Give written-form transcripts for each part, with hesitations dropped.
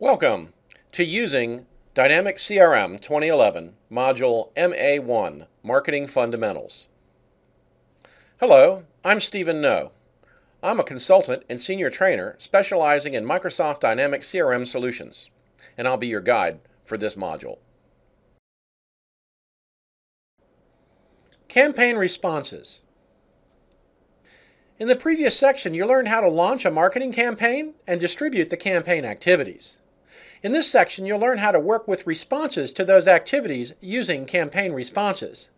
Welcome to using Dynamic CRM 2011 Module MA1 Marketing Fundamentals. Hello, I'm Stephen No. I'm a consultant and senior trainer specializing in Microsoft Dynamics CRM solutions, and I'll be your guide for this module. Campaign responses. In the previous section, you learned how to launch a marketing campaign and distribute the campaign activities. In this section, you'll learn how to work with responses to those activities using campaign responses.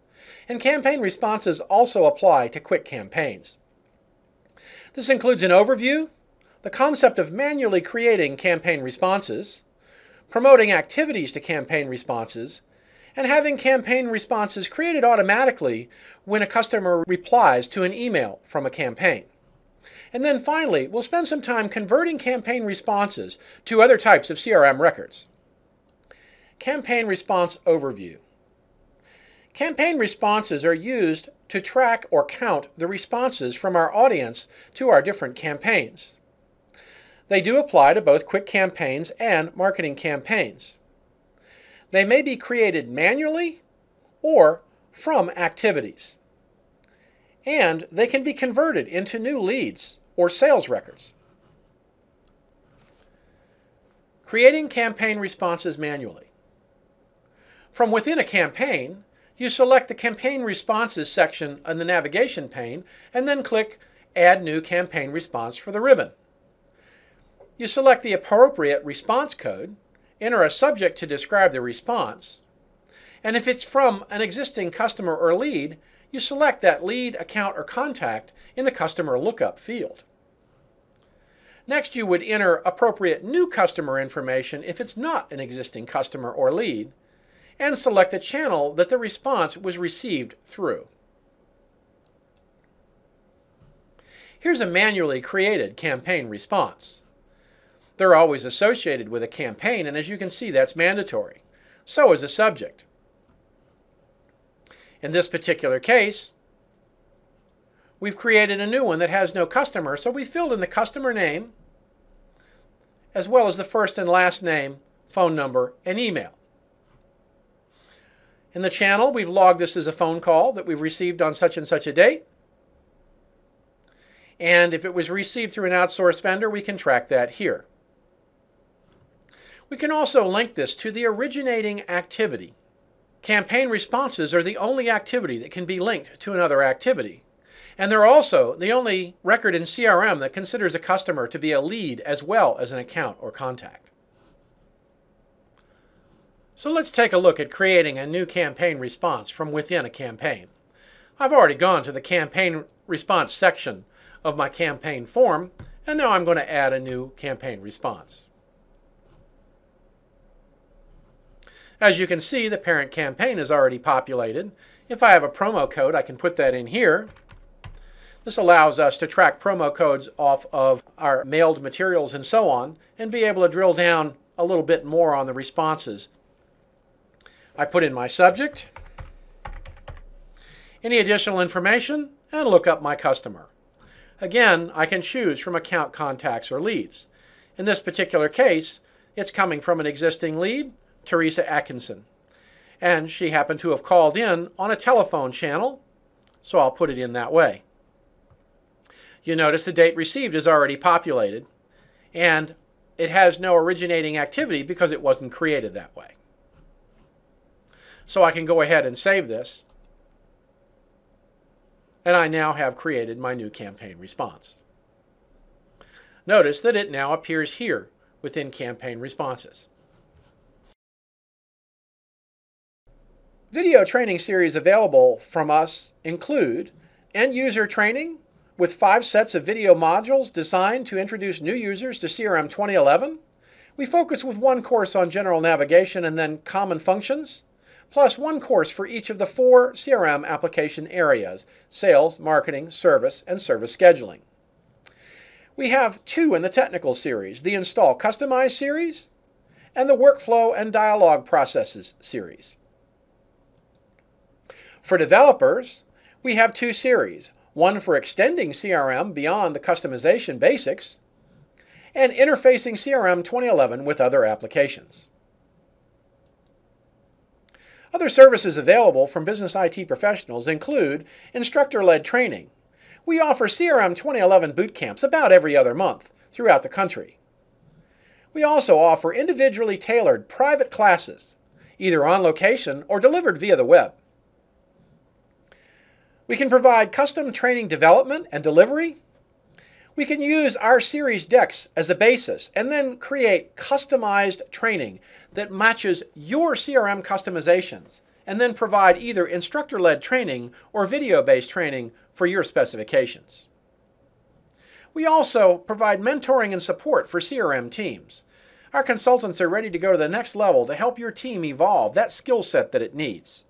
And campaign responses also apply to quick campaigns. This includes an overview, the concept of manually creating campaign responses, promoting activities to campaign responses, and having campaign responses created automatically when a customer replies to an email from a campaign. And then finally, we'll spend some time converting campaign responses to other types of CRM records. Campaign response overview. Campaign responses are used to track or count the responses from our audience to our different campaigns. They do apply to both quick campaigns and marketing campaigns. They may be created manually or from activities. And they can be converted into new leads or sales records. Creating campaign responses manually. From within a campaign, you select the Campaign Responses section in the navigation pane and then click Add New Campaign Response for the ribbon. You select the appropriate response code, enter a subject to describe the response, and if it's from an existing customer or lead, you select that lead, account, or contact in the customer lookup field. Next, you would enter appropriate new customer information if it's not an existing customer or lead, and select the channel that the response was received through. Here's a manually created campaign response. They're always associated with a campaign, and as you can see, that's mandatory. So is a subject. In this particular case, we've created a new one that has no customer, so we filled in the customer name, as well as the first and last name, phone number, and email. In the channel, we've logged this as a phone call that we've received on such and such a date. And if it was received through an outsourced vendor, we can track that here. We can also link this to the originating activity. Campaign responses are the only activity that can be linked to another activity. And they're also the only record in CRM that considers a customer to be a lead as well as an account or contact. So let's take a look at creating a new campaign response from within a campaign. I've already gone to the campaign response section of my campaign form, and now I'm going to add a new campaign response. As you can see, the parent campaign is already populated. If I have a promo code, I can put that in here. This allows us to track promo codes off of our mailed materials and so on, and be able to drill down a little bit more on the responses. I put in my subject, any additional information, and look up my customer. Again, I can choose from account contacts or leads. In this particular case, it's coming from an existing lead, Teresa Atkinson, and she happened to have called in on a telephone channel, so I'll put it in that way. You notice the date received is already populated, and it has no originating activity because it wasn't created that way. So I can go ahead and save this, and I now have created my new campaign response. Notice that it now appears here within campaign responses. Video training series available from us include end-user training with 5 sets of video modules designed to introduce new users to CRM 2011. We focus with 1 course on general navigation and then common functions, plus 1 course for each of the 4 CRM application areas: sales, marketing, service, and service scheduling. We have 2 in the technical series, the Install Customize series and the Workflow and Dialog Processes series. For developers, we have 2 series, one for extending CRM beyond the customization basics, and interfacing CRM 2011 with other applications. Other services available from business IT professionals include instructor-led training. We offer CRM 2011 boot camps about every other month throughout the country. We also offer individually tailored private classes, either on location or delivered via the web. We can provide custom training development and delivery. We can use our series decks as a basis and then create customized training that matches your CRM customizations and then provide either instructor-led training or video-based training for your specifications. We also provide mentoring and support for CRM teams. Our consultants are ready to go to the next level to help your team evolve that skill set that it needs.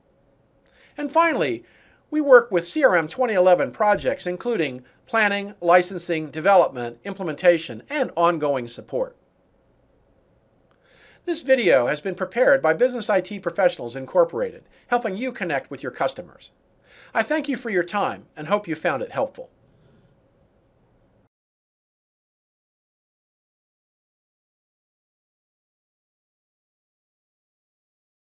And finally, we work with CRM 2011 projects including planning, licensing, development, implementation, and ongoing support. This video has been prepared by Business IT Professionals Incorporated, helping you connect with your customers. I thank you for your time and hope you found it helpful.